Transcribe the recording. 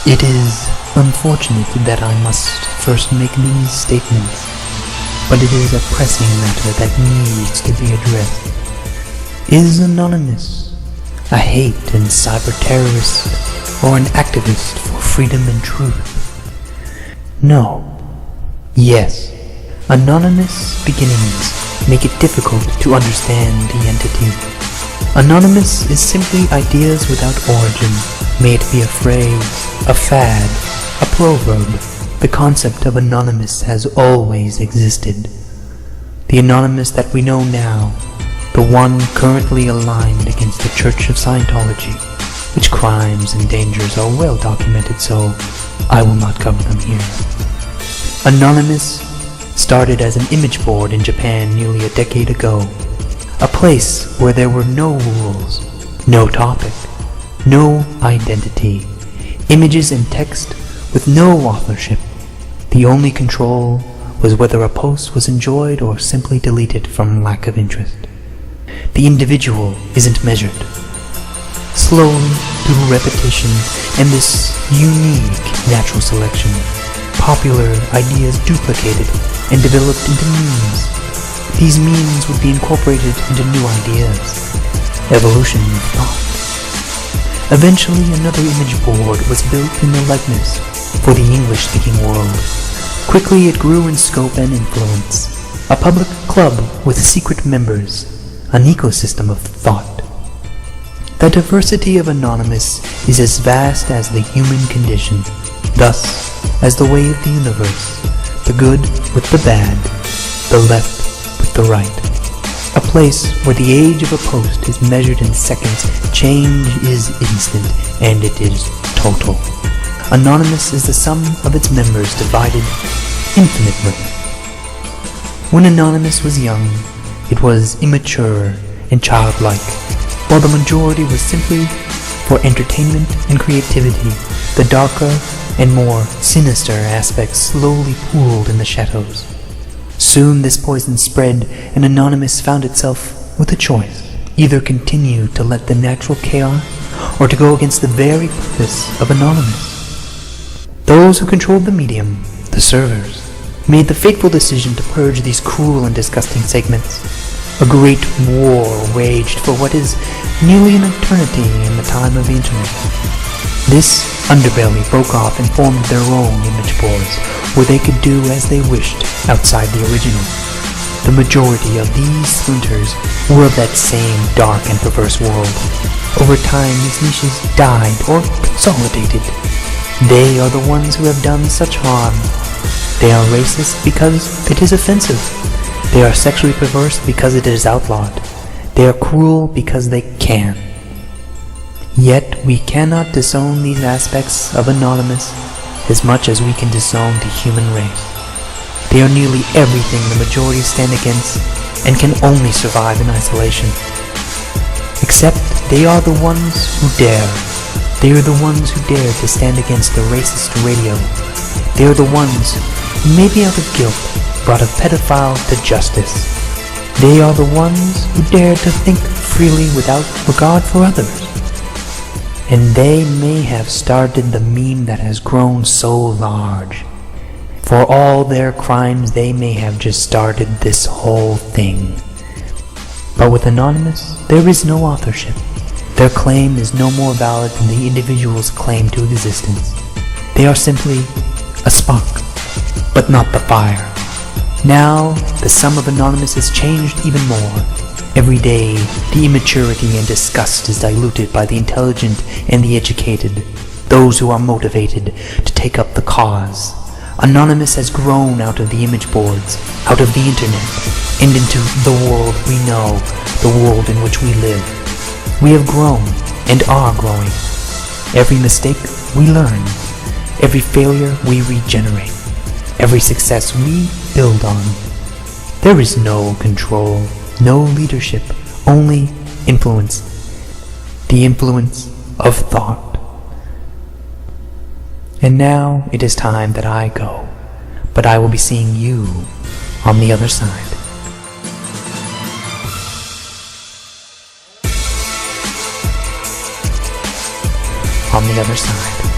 It is unfortunate that I must first make these statements, but it is a pressing matter that needs to be addressed. Is Anonymous a hate and cyber terrorist or an activist for freedom and truth? No. Yes. Anonymous beginnings make it difficult to understand the entity. Anonymous is simply ideas without origin. May it be a phrase, a fad, a proverb. The concept of Anonymous has always existed. The Anonymous that we know now, the one currently aligned against the Church of Scientology, which crimes and dangers are well documented, so I will not cover them here. Anonymous started as an image board in Japan nearly a decade ago, a place where there were no rules, no topic, no identity, images and text with no authorship. The only control was whether a post was enjoyed or simply deleted from lack of interest. The individual isn't measured. Slowly, through repetition and this unique natural selection, popular ideas duplicated and developed into memes. These memes would be incorporated into new ideas. Evolution of thought. Eventually, another image board was built in the likeness for the English-speaking world. Quickly, it grew in scope and influence. A public club with secret members, an ecosystem of thought. The diversity of Anonymous is as vast as the human condition, thus as the way of the universe, the good with the bad, the left with the right. A place where the age of a post is measured in seconds, change is instant, and it is total. Anonymous is the sum of its members divided infinitely. When Anonymous was young, it was immature and childlike, while the majority was simply for entertainment and creativity. The darker and more sinister aspects slowly pooled in the shadows. Soon this poison spread, and Anonymous found itself with a choice: either continue to let the natural chaos, or to go against the very purpose of Anonymous. Those who controlled the medium, the servers, made the fateful decision to purge these cruel and disgusting segments. A great war waged for what is nearly an eternity in the time of the internet. This underbelly broke off and formed their own image boards, where they could do as they wished outside the original. The majority of these splinters were of that same dark and perverse world. Over time, these niches died or consolidated. They are the ones who have done such harm. They are racist because it is offensive. They are sexually perverse because it is outlawed. They are cruel because they can. Yet we cannot disown these aspects of Anonymous as much as we can disown the human race. They are nearly everything the majority stand against and can only survive in isolation. Except they are the ones who dare. They are the ones who dare to stand against the racist radio. They are the ones who, maybe out of guilt, brought a pedophile to justice. They are the ones who dare to think freely without regard for others. And they may have started the meme that has grown so large. For all their crimes, they may have just started this whole thing. But with Anonymous, there is no authorship. Their claim is no more valid than the individual's claim to existence. They are simply a spark, but not the fire. Now, the sum of Anonymous has changed even more. Every day, the immaturity and disgust is diluted by the intelligent and the educated, those who are motivated to take up the cause. Anonymous has grown out of the image boards, out of the internet, and into the world we know, the world in which we live. We have grown and are growing. Every mistake we learn, every failure we regenerate, every success we build on. There is no control, no leadership, only influence. The influence of thought. And now it is time that I go, but I will be seeing you on the other side. On the other side.